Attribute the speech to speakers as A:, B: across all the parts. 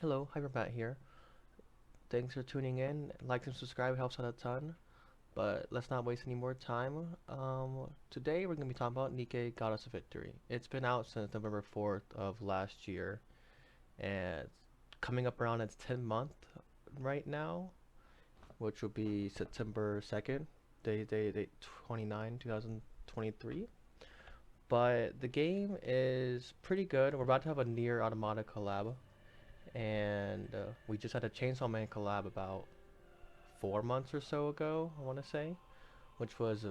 A: Hello, Hyperbat here. Thanks for tuning in. Like and subscribe helps out a ton. But let's not waste any more time. Today we're gonna be talking about Nikke Got Us a Victory. It's been out since November 4th of last year, and it's coming up around its 10th month right now, which will be September 2nd, day 29, 2023. But the game is pretty good. We're about to have a Near Automata collab, and we just had a Chainsaw Man collab about 4 months or so ago, I want to say, which was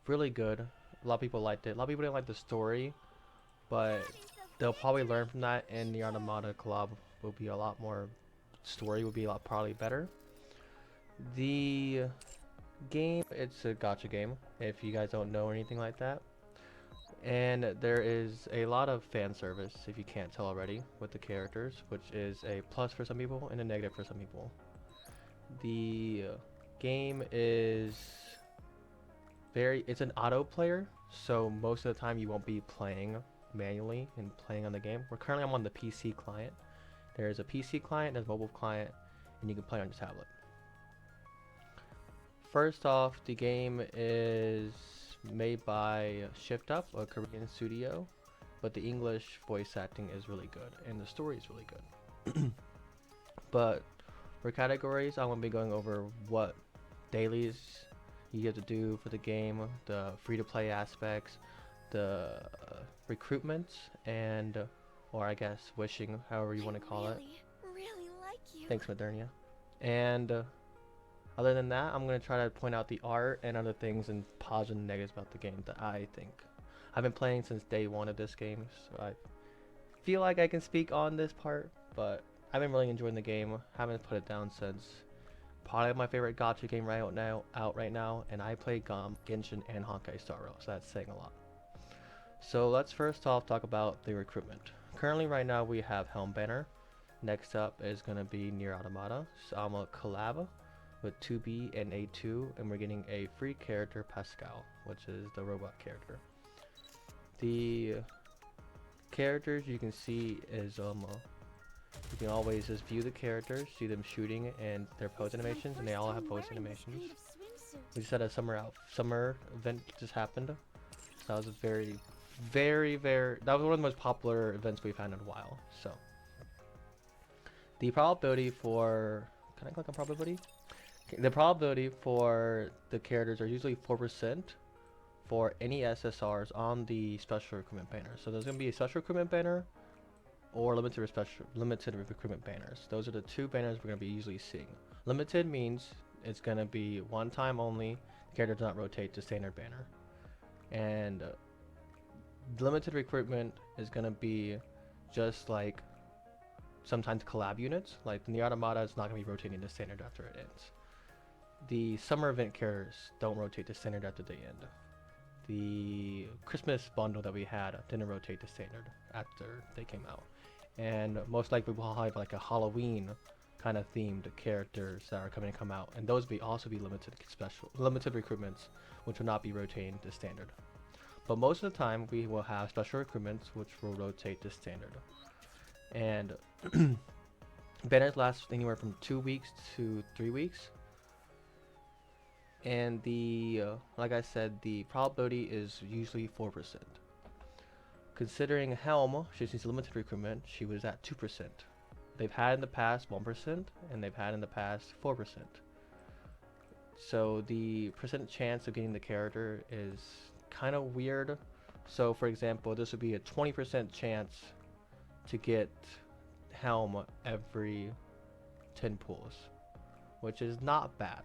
A: really good. A lot of people liked it. A lot of people didn't like the story, but they'll probably learn from that, and the Automata collab will be a lot more. Story will be a lot probably better. The game, it's a gacha game, if you guys don't know anything like that. And there is a lot of fan service, if you can't tell already, with the characters, which is a plus for some people and a negative for some people. The game is it's an auto player, so most of the time you won't be playing manually and playing on the game. I'm on the PC client. There's a PC client, there's a mobile client, and you can play on your tablet. First off, the game is made by Shift Up, a Korean studio, but the English voice acting is really good and the story is really good. But for categories, I'm going to be going over what dailies you have to do for the game, the free-to-play aspects, the recruitment, and or I guess wishing, however you want to call it.
B: Really like you.
A: Thanks, Modernia. And other than that, I'm going to try to point out the art and other things and positive and negatives about the game that I think. I've been playing since day one of this game, so I feel like I can speak on this part, but I've been really enjoying the game. Haven't put it down since probably my favorite gacha game out right now, and I play Genshin and Honkai Star Rail, so that's saying a lot. So let's first off talk about the recruitment. Currently right now we have Helm Banner. Next up is going to be Nier Automata. So I'm a collab with 2B and A2, and we're getting a free character, Pascal, which is the robot character. The characters you can see is you can always just view the characters, see them shooting and their pose animations, and they all have pose animations. We just had a summer event just happened. So that was a that was one of the most popular events we've had in a while. So the probability for can I click on probability? Okay, the probability for the characters are usually 4% for any SSRs on the special recruitment banner. So there's gonna be a special recruitment banner or limited recruitment banners. Those are the two banners we're gonna be usually seeing. Limited means it's gonna be one time only. The character does not rotate to standard banner, and limited recruitment is gonna be just like sometimes collab units. Like the Automata is not gonna be rotating to standard after it ends. The summer event characters don't rotate to standard after they end. The Christmas bundle that we had didn't rotate to standard after they came out. And most likely we'll have like a Halloween kind of themed characters that are coming to come out, and those will also be limited recruitments, which will not be rotating to standard. But most of the time we will have special recruitments which will rotate to standard. And banners last anywhere from 2 weeks to 3 weeks. And the like I said, the probability is usually 4%. Considering Helm, she's limited recruitment, she was at 2%. They've had in the past 1%, and they've had in the past 4%. So the percent chance of getting the character is kind of weird. So for example, this would be a 20% chance to get Helm every 10 pulls, which is not bad.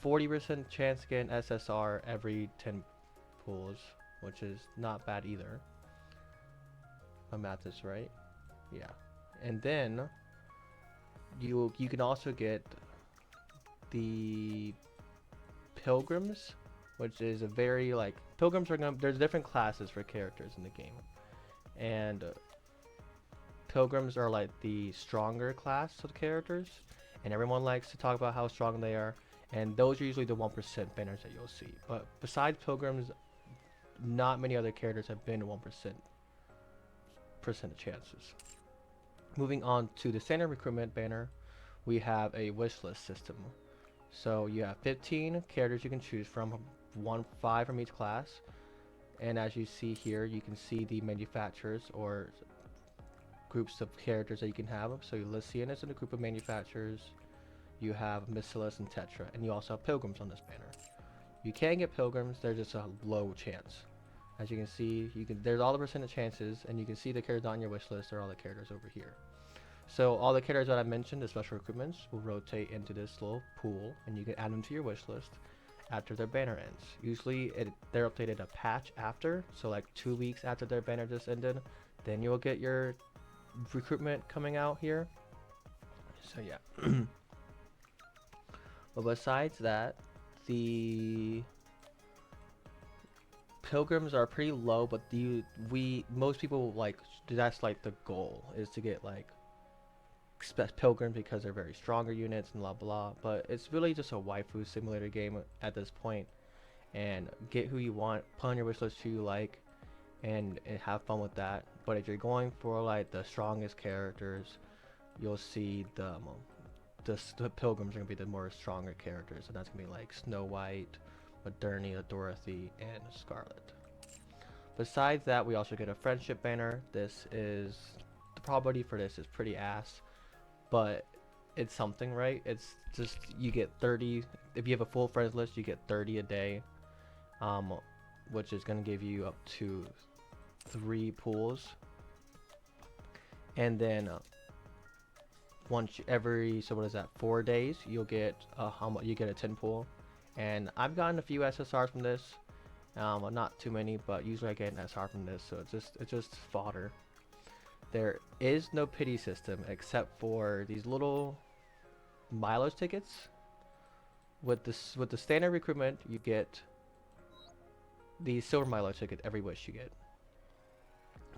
A: 40% chance to get an SSR every 10 pulls, which is not bad either. My math is right. Yeah. And then you can also get the pilgrims, which is a very like pilgrims are gonna there's different classes for characters in the game, and pilgrims are like the stronger class of characters, and everyone likes to talk about how strong they are, and those are usually the 1% banners that you'll see. But besides pilgrims, not many other characters have been 1% chances. Moving on to the standard recruitment banner, we have a wish list system. So you have 15 characters you can choose from, 5 from each class. And as you see here, you can see the manufacturers or groups of characters that you can have. So Lycian is in a group of manufacturers. You have Miscellaneous and Tetra, and you also have pilgrims on this banner. You can get pilgrims, there's just a low chance. As you can see, there's all the percentage chances, and you can see the characters on your wish list are all the characters over here. So all the characters that I mentioned, the special recruitments, will rotate into this little pool, and you can add them to your wish list after their banner ends. Usually they're updated a patch after, so like 2 weeks after their banner just ended, then you'll get your recruitment coming out here. So yeah. But besides that, the pilgrims are pretty low, but most people that's like the goal is to get like pilgrims because they're very stronger units and blah blah. But it's really just a waifu simulator game at this point, and get who you want, put on your wish list who you like, and have fun with that. But if you're going for like the strongest characters, you'll see the pilgrims are gonna be the more stronger characters, and that's gonna be like Snow White, Modernia, Dorothy, and Scarlet. Besides that, we also get a friendship banner. The probability for this is pretty ass, but it's something, right? It's just you get 30. If you have a full friends list, you get 30 a day, which is gonna give you up to 3 pools, and then so what is that, 4 days you'll get you get a 10 pool. And I've gotten a few SSRs from this, not too many, but usually I get an SR from this, so it's just fodder. There is no pity system except for these little mileage tickets. With the standard recruitment, you get the silver mileage ticket every wish you get.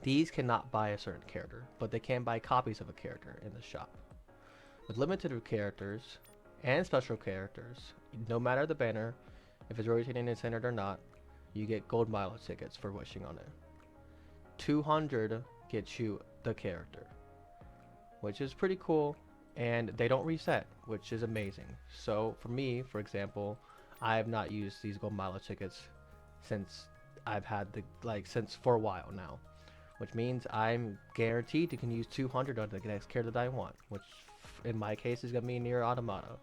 A: These cannot buy a certain character, but they can buy copies of a character in the shop. With limited characters and special characters, no matter the banner, if it's rotating in standard or not, you get gold mileage tickets for wishing on it. 200 gets you the character, which is pretty cool, and they don't reset, which is amazing. So for me, for example, I have not used these gold mileage tickets since I've had since for a while now, which means I'm guaranteed to can use 200 on the next character that I want, which in my case is gonna be Nier Automata,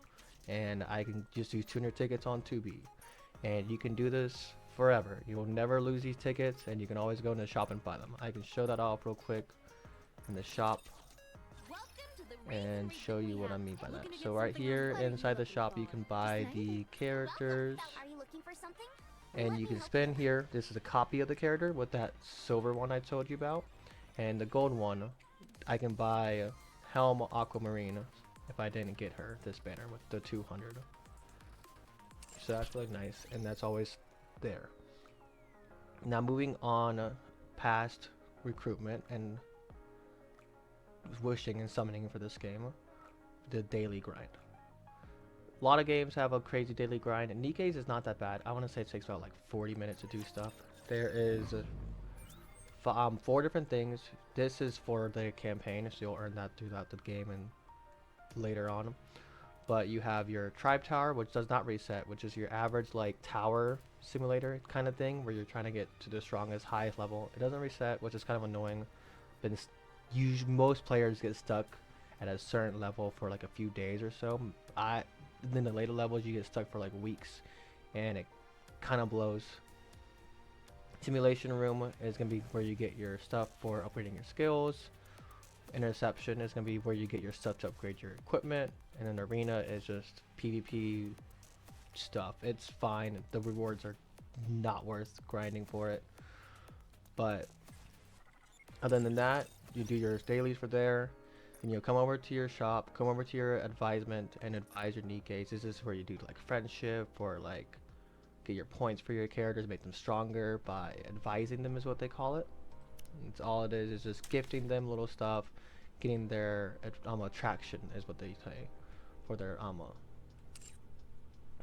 A: and I can just use 200 tickets on 2B, and you can do this forever. You will never lose these tickets, and you can always go in the shop and buy them. I can show that off real quick in the shop and show you what I mean by that. So right here inside the shop, you can buy the characters, and you can spin here. This is a copy of the character with that silver one I told you about, and the gold one I can buy Helm Aquamarine if I didn't get her this banner with the 200. So that's really nice, and that's always there. Now moving on past recruitment and wishing and summoning for this game, the daily grind. A lot of games have a crazy daily grind, and Nikke's is not that bad. I want to say it takes about like 40 minutes to do stuff. There is 4 different things. This is for the campaign, so you'll earn that throughout the game and later on. But you have your tribe tower, which does not reset, which is your average like tower simulator kind of thing, where you're trying to get to the strongest, highest level. It doesn't reset, which is kind of annoying. Most players get stuck at a certain level for like a few days or so. Then the later levels you get stuck for like weeks, and it kind of blows. Simulation room is going to be where you get your stuff for upgrading your skills. Interception is going to be where you get your stuff to upgrade your equipment. And then arena is just PvP stuff. It's fine. The rewards are not worth grinding for it. But other than that, you do your dailies for there. And you'll come over to your shop, come over to your advisement, and advise your Nikkes. This is where you do like friendship, or like get your points for your characters, make them stronger by advising them, is what they call it. It's all it is just gifting them little stuff, getting their attraction is what they say for their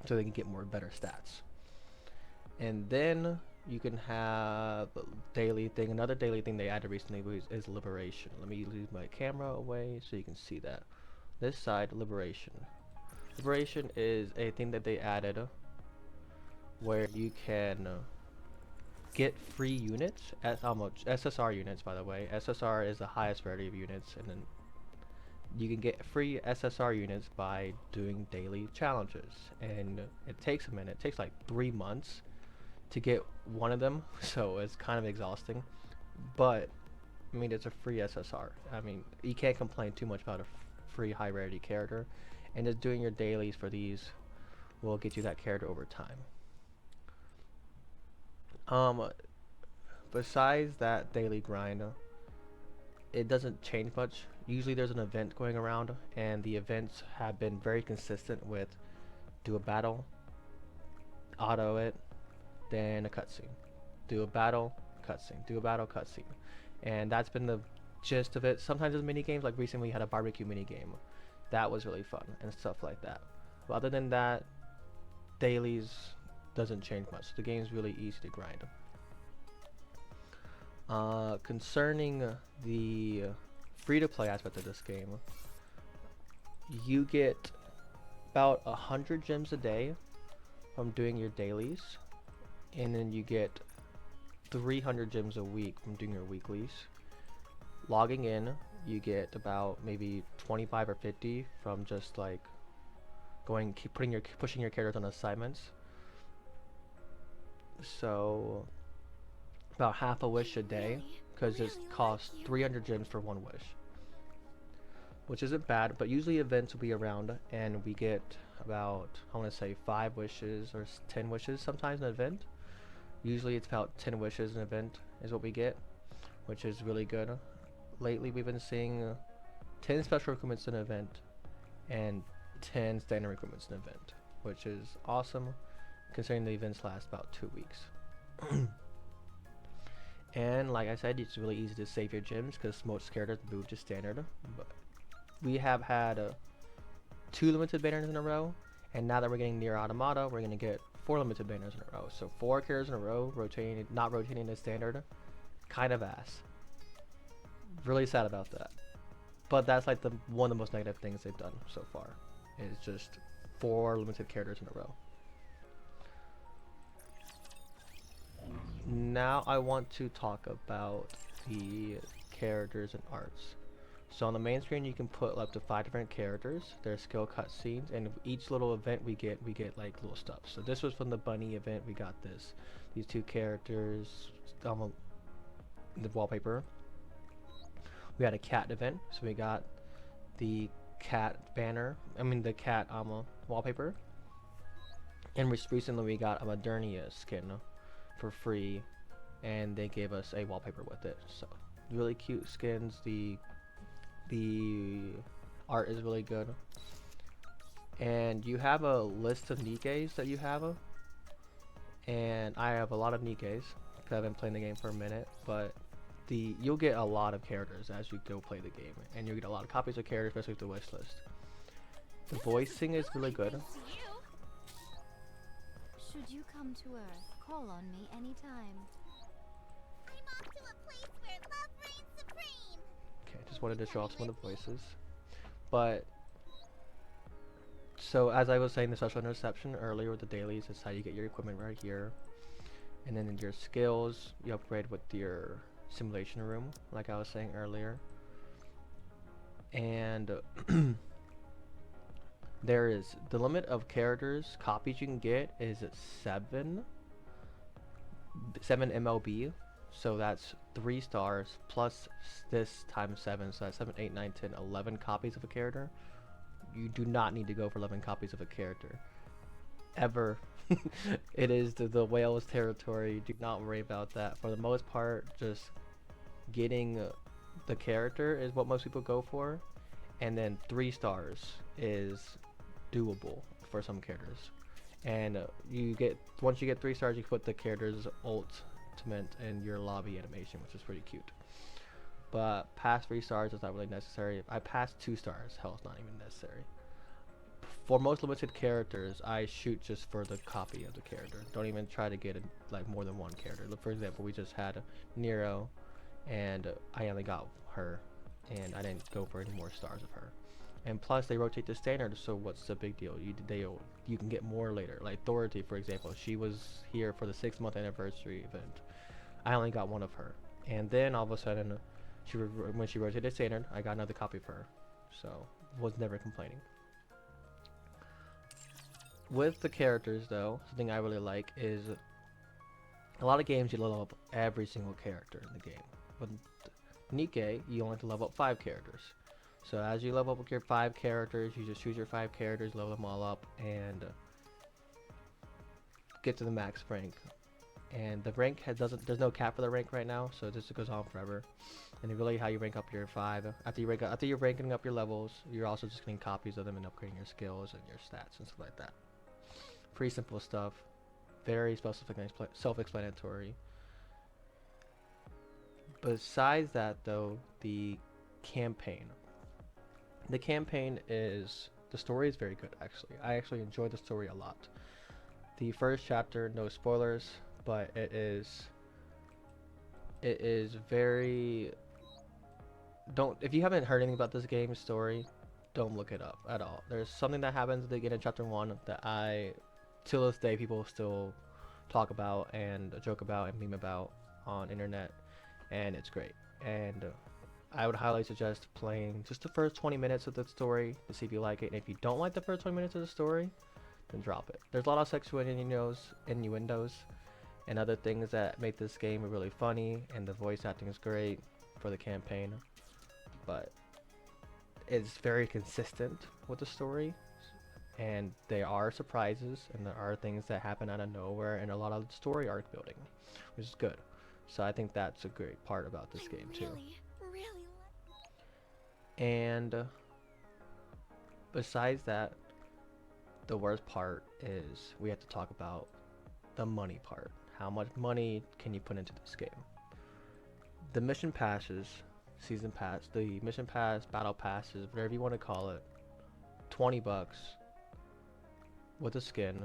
A: so they can get better stats. And then you can have a daily thing. Another daily thing they added recently is liberation. Let me leave my camera away so you can see that. This side, liberation. Liberation is a thing that they added where you can get free units at how much SSR units, by the way. SSR is the highest variety of units, and then you can get free SSR units by doing daily challenges. And it takes a minute. It takes like 3 months to get one of them, so it's kind of exhausting. But I mean, it's a free SSR. I mean, you can't complain too much about a free high rarity character, and just doing your dailies for these will get you that character over time. Besides that daily grind, it doesn't change much. Usually there's an event going around, and the events have been very consistent with do a battle, auto it, then a cutscene. Do a battle, cutscene. Do a battle, cutscene. And that's been the gist of it. Sometimes there's mini games, like recently we had a barbecue mini game. That was really fun and stuff like that. But other than that, dailies doesn't change much. The game's really easy to grind. Concerning the free-to-play aspect of this game, you get about 100 gems a day from doing your dailies, and then you get 300 gems a week from doing your weeklies. Logging in, you get about maybe 25 or 50 from just like pushing your characters on assignments. So about half a wish a day, because it costs 300 gems for one wish, which isn't bad. But usually events will be around, and we get about, I want to say 5 wishes or 10 wishes sometimes in an event. Usually it's about 10 wishes in an event is what we get, which is really good. Lately we've been seeing 10 special recruitments in an event and 10 standard recruitments in an event, which is awesome considering the events last about 2 weeks. And like I said, it's really easy to save your gems because most characters move to standard. But we have had 2 limited banners in a row, and now that we're getting near Automata, we're going to get 4 limited banners in a row. So 4 characters in a row, not rotating to standard. Kind of ass. Really sad about that. But that's like one of the most negative things they've done so far. Is just 4 limited characters in a row. Now I want to talk about the characters and arts. So on the main screen you can put up to 5 different characters. There's skill cutscenes, and each little event we get like little stuff. So this was from the bunny event. We got these 2 characters, the wallpaper. We had a cat event, so we got the cat banner. The cat wallpaper. And recently we got a Modernia skin for free, and they gave us a wallpaper with it. So really cute skins. The art is really good, and you have a list of Nikkes that you have, and I have a lot of Nikkes because I've been playing the game for a minute. But you'll get a lot of characters as you go play the game, and you'll get a lot of copies of characters, especially with the wish list. The voicing is really good.
B: Should you come to Earth, call on me anytime. I'm off to a place where love reigns supreme.
A: Okay, just wanted to show off some of the voices. But so as I was saying, the social interception earlier with the dailies is how you get your equipment right here, and then in your skills you upgrade with your simulation room, like I was saying earlier. And there is the limit of characters copies you can get is 7 MLB, so that's 3 stars plus this times 7, so that's 7, 8, 9, 10, 11 copies of a character. You do not need to go for 11 copies of a character ever. It is the whales territory. Do not worry about that. For the most part, just getting the character is what most people go for, and then 3 stars is doable for some characters. And once you get 3 stars, you can put the character's ultimate in your lobby animation, which is pretty cute. But past 3 stars is not really necessary. I passed 2 stars. Hell, it's not even necessary. For most limited characters, I shoot just for the copy of the character. Don't even try to get like more than one character. For example, we just had Nero, and I only got her, and I didn't go for any more stars of her. And plus, they rotate the standard, so what's the big deal? You can get more later. Like Dorothy, for example, she was here for the 6-month anniversary event. I only got one of her, and then all of a sudden, when she rotated standard, I got another copy of her. So was never complaining. With the characters though, something I really like is a lot of games you level up every single character in the game. With Nikke, you only have to level up 5 characters. So as you level up your 5 characters, you just choose your 5 characters, level them all up, and get to the max rank. And the rank there's no cap for the rank right now, so it just goes on forever. And really how you rank up your 5. After you're ranking up your levels, you're also just getting copies of them and upgrading your skills and your stats and stuff like that. Pretty simple stuff, very self-explanatory. Besides that though, the campaign is, the story is very good actually. I actually enjoy the story a lot. The first chapter, no spoilers, but it is very, if you haven't heard anything about this game's story, don't look it up at all. There's something that happens at the beginning of chapter 1 that till this day people still talk about and joke about and meme about on internet, and it's great. And I would highly suggest playing just the first 20 minutes of the story to see if you like it. And if you don't like the first 20 minutes of the story, then drop it. There's a lot of sexual innuendos and other things that make this game really funny, and the voice acting is great for the campaign, but it's very consistent with the story. And there are surprises, and there are things that happen out of nowhere, and a lot of story arc building, which is good. So I think that's a great part about this game too. And besides that, the worst part is we have to talk about the money part. How much money can you put into this game? The mission passes, season pass, the mission pass, battle passes, whatever you want to call it, 20 bucks with a skin,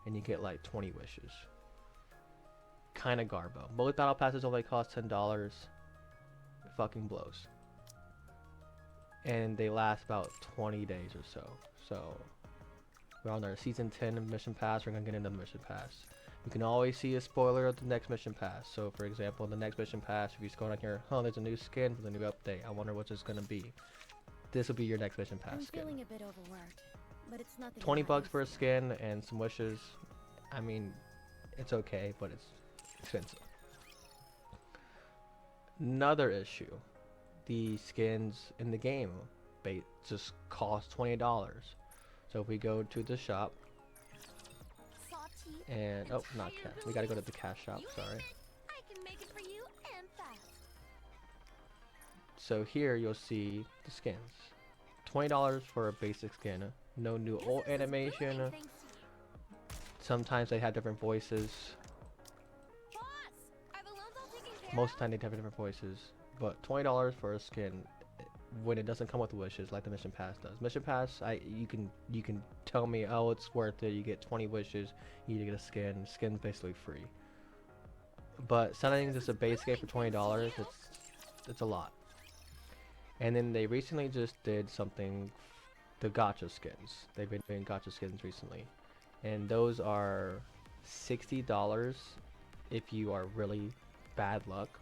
A: and you get like 20 wishes. Kinda garbo. Both battle passes only cost $10. It fucking blows. And they last about 20 days or so. So we're on our season 10 mission pass. We're gonna get into the mission pass. You can always see a spoiler of the next mission pass. So for example, in the next mission pass, if you just go down here, there's a new skin for the new update. I wonder what it's gonna be. This will be your next mission pass skin.
B: Feeling a bit overworked, but it's nothing.
A: 20 bucks for a skin and some wishes. I mean, it's okay, but it's expensive. Another issue, the skins in the game just cost $20. So if we go to the shop, and not cash, we gotta go to the cash shop, sorry.
B: I can make it for you and fast.
A: So here you'll see the skins. $20 for a basic skin, no new old animation. Sometimes they have different voices. Most of the time they have different voices, but $20 for a skin when it doesn't come with wishes like the mission pass does. Mission pass, you can tell me, oh, it's worth it. You get 20 wishes, you get a skin. Skin's basically free. But selling just a base skin for $20, it's a lot. And then they recently just did something, the gacha skins. They've been doing gacha skins recently, and those are $60 if you are really bad luck,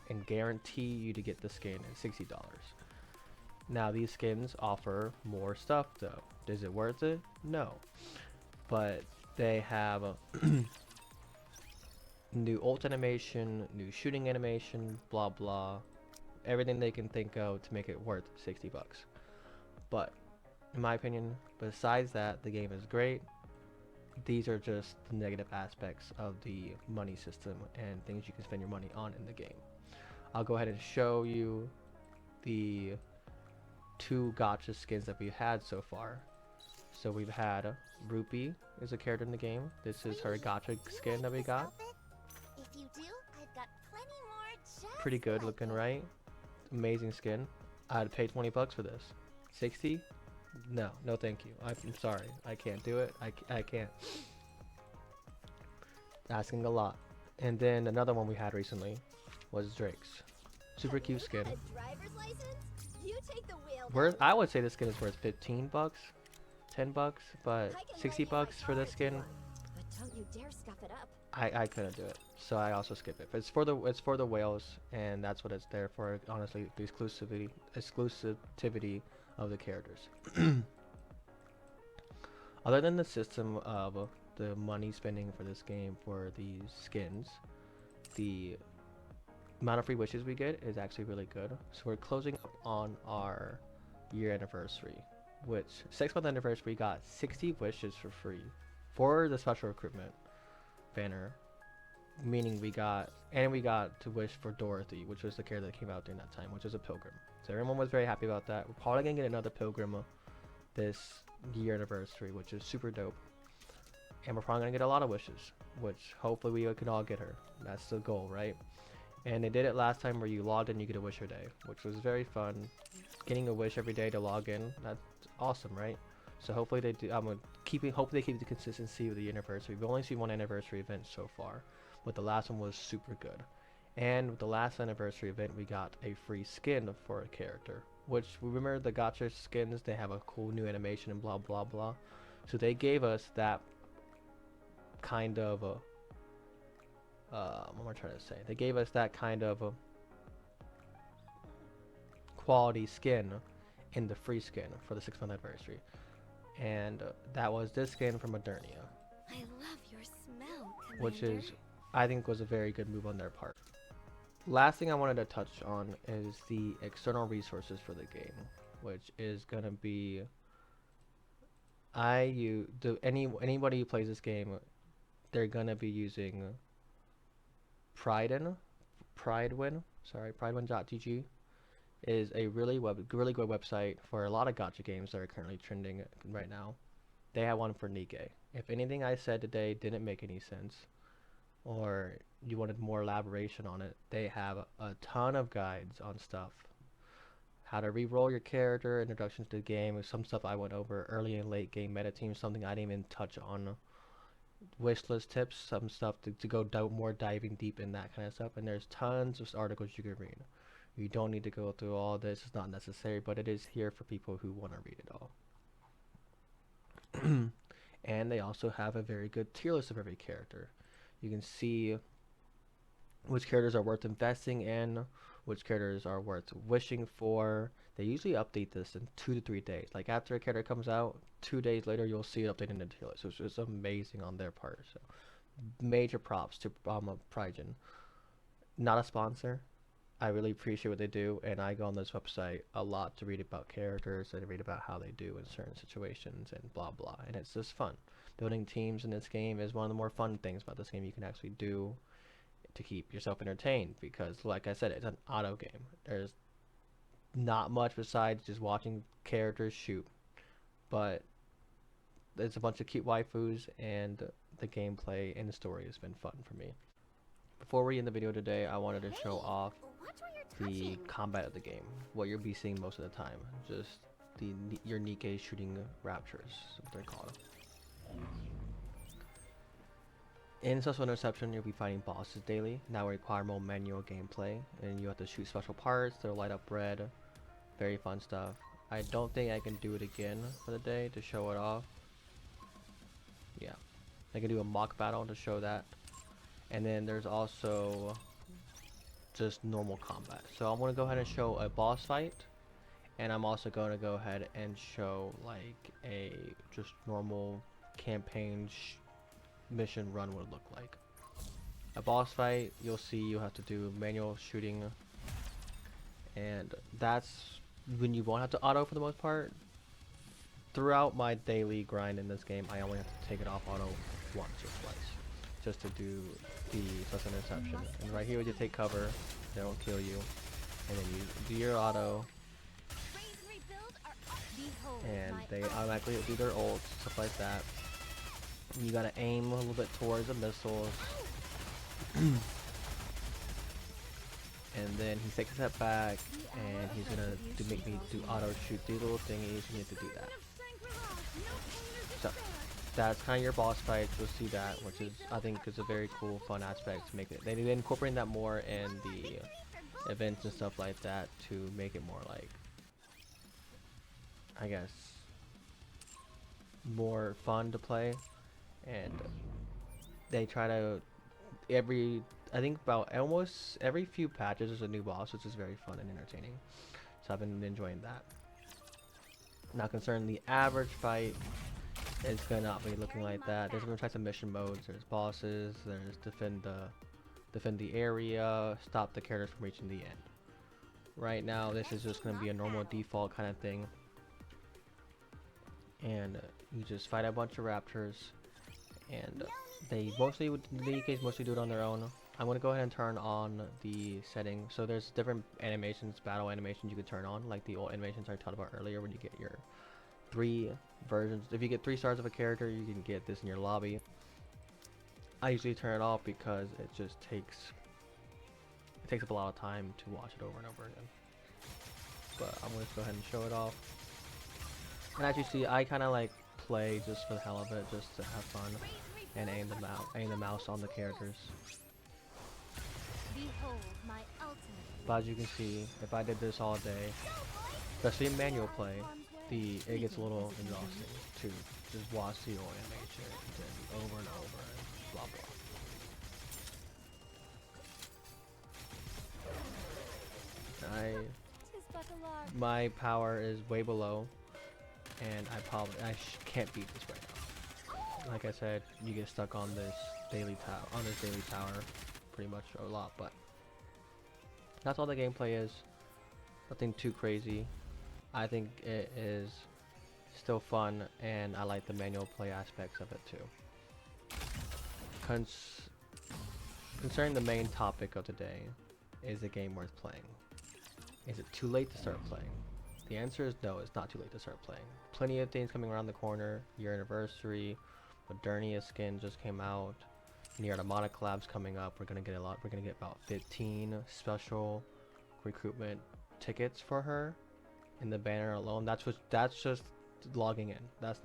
A: and guarantee you to get the skin at $60. Now these skins offer more stuff though. Is it worth it? No. But they have a new ult animation, new shooting animation, blah blah. Everything they can think of to make it worth 60 bucks. But in my opinion, besides that, the game is great. These are just the negative aspects of the money system and things you can spend your money on in the game. I'll go ahead and show you the 2 gacha skins that we've had so far. So we've had Rupee is a character in the game. This is her gacha skin that we got.
B: If you do, I've got plenty more just
A: Pretty good looking, right? Amazing skin. I'd pay 20 bucks for this. 60? No, no, thank you. I'm sorry. I can't do it. I can't. Asking a lot. And then another one we had recently was Drake's. Super cute skin.
B: Have you got a driver's license? You take the wheel.
A: Worth, I would say this skin is worth 15 bucks, 10 bucks, but
B: I can
A: 60
B: lend you my
A: bucks for
B: car
A: this
B: if you
A: skin,
B: want, but don't you dare scuff it up.
A: I couldn't do it. So I also skip it. But it's for the whales, and that's what it's there for. Honestly, the exclusivity of the characters. Other than the system of the money spending for this game for these skins, the amount of free wishes we get is actually really good. So we're closing up on our year anniversary, which 6-month anniversary, we got 60 wishes for free for the special recruitment banner, meaning we got to wish for Dorothy, which was the character that came out during that time, which is a pilgrim. So everyone was very happy about that. We're probably gonna get another pilgrim this year anniversary, which is super dope. And we're probably gonna get a lot of wishes, which hopefully we can all get her. That's the goal, right? And they did it last time where you logged in, you get a wish a day, which was very fun. Getting a wish every day to log in, that's awesome, right? So hopefully they do. Hopefully they keep the consistency with the anniversary. We've only seen one anniversary event so far, but the last one was super good. And with the last anniversary event, we got a free skin for a character, which, remember the Gacha skins, they have a cool new animation and blah blah blah. So they gave us that kind of what am I trying to say? They gave us that kind of quality skin in the free skin for the 6-month anniversary, and that was this skin from Modernia,
B: I love your smell, Commander.
A: which is, I think, was a very good move on their part. Last thing I wanted to touch on is the external resources for the game, which is gonna be anybody who plays this game, they're gonna be using Pridewin.gg is a really good website for a lot of gacha games that are currently trending right now. They have one for Nikke. If anything I said today didn't make any sense, or you wanted more elaboration on it, they have a ton of guides on stuff. How to re-roll your character, introductions to the game, some stuff I went over early and late game meta teams, something I didn't even touch on. Wishlist tips, some stuff to go more diving deep in that kind of stuff, and there's tons of articles you can read. You don't need to go through all this, it's not necessary, but it is here for people who want to read it all. And they also have a very good tier list of every character. You can see which characters are worth investing in, which characters are worth wishing for. They usually update this in 2 to 3 days. Like after a character comes out, 2 days later you'll see it updated in the tier list. So it's just amazing on their part. So major props to Prygen. Not a sponsor. I really appreciate what they do, and I go on this website a lot to read about characters and read about how they do in certain situations and blah blah. And it's just fun. Building teams in this game is one of the more fun things about this game you can actually do to keep yourself entertained, because like I said, it's an auto game. There's not much besides just watching characters shoot, but there's a bunch of cute waifus, and the gameplay and the story has been fun for me. Before we end the video today, I wanted to show off the combat of the game, what you'll be seeing most of the time. Just your Nikke shooting raptures, what they're called. In Social Interception, you'll be fighting bosses daily. That will require more manual gameplay, and you have to shoot special parts. They'll light up red. Very fun stuff. I don't think I can do it again for the day to show it off. Yeah, I can do a mock battle to show that. And then there's also just normal combat. So I'm going to go ahead and show a boss fight, and I'm also going to go ahead and show like a just normal campaign mission run would look like. A boss fight, you'll see you have to do manual shooting, and that's when you won't have to auto for the most part. Throughout my daily grind in this game, I only have to take it off auto once or twice just to do the social interception. And right here, you take cover, they don't kill you, and then you do your auto, and they automatically do their ults, stuff like that. You gotta aim a little bit towards the missiles, and then he takes a step back, and he's gonna make me do auto shoot these little thingies. You need to do that. So that's kind of your boss fights. You'll see that, which is I think is a very cool, fun aspect to make it. They incorporate that more in the events and stuff like that to make it more like, I guess, more fun to play. And they try to I think about almost every few patches there's a new boss, which is very fun and entertaining. So I've been enjoying that. Now concerning the average fight, it's gonna not be looking like that. There's different types of mission modes. There's bosses. There's defend the area, stop the characters from reaching the end. Right now, this is just gonna be a normal default kind of thing, and you just fight a bunch of raptors, and they mostly, the Nikke's mostly do it on their own. I'm gonna go ahead and turn on the settings. So there's different animations, battle animations you could turn on, like the old animations I talked about earlier, when you get your 3 versions. If you get 3 stars of a character, you can get this in your lobby. I usually turn it off because it just takes up a lot of time to watch it over and over again. But I'm gonna go ahead and show it off. And as you see, I kind of like play just for the hell of it, just to have fun and aim the mouse on the characters.
B: Behold my ultimate.
A: But as you can see, if I did this all day, especially in manual play, it gets a little exhausting to just watch the old animation and over and over and blah blah. My power is way below, and I can't beat this right now. Like I said, you get stuck on this daily tower pretty much a lot, but that's all the gameplay is. Nothing too crazy. I think it is still fun, and I like the manual play aspects of it too. Concerning the main topic of today, is the game worth playing? Is it too late to start playing? The answer is no, it's not too late to start playing. Plenty of things coming around the corner. Year anniversary, Modernia skin just came out. Nier Automata collabs coming up. We're gonna get about 15 special recruitment tickets for her in the banner alone. That's just logging in. That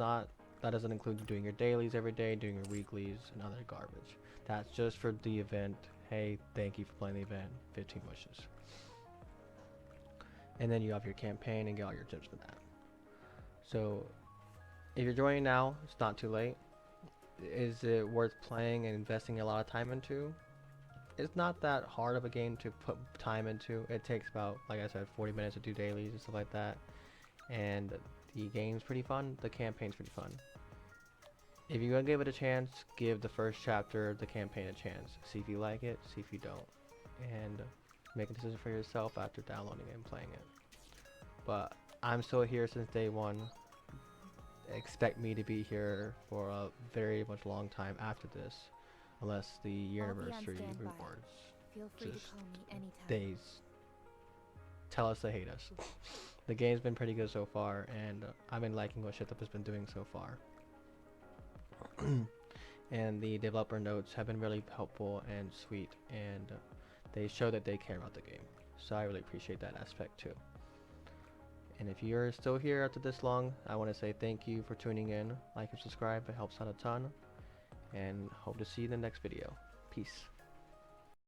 A: doesn't include doing your dailies every day, doing your weeklies and other garbage. That's just for the event. Hey, thank you for playing the event. 15 wishes. And then you have your campaign and get all your gems for that. So if you're joining now, it's not too late. Is it worth playing and investing a lot of time into? It's not that hard of a game to put time into. It takes about, like I said, 40 minutes to do dailies and stuff like that. And the game's pretty fun. The campaign's pretty fun. If you're gonna give it a chance, give the first chapter of the campaign a chance. See if you like it, see if you don't. And make a decision for yourself after downloading it and playing it. But I'm still here since day one. Expect me to be here for a very much long time after this, unless the year anniversary rewards just days tell us they hate us. The game's been pretty good so far, and I've been liking what Shitup has been doing so far. And the developer notes have been really helpful and sweet, and they show that they care about the game. So I really appreciate that aspect too. And if you're still here after this long, I want to say thank you for tuning in. Like and subscribe, it helps out a ton. And hope to see you in the next video. Peace.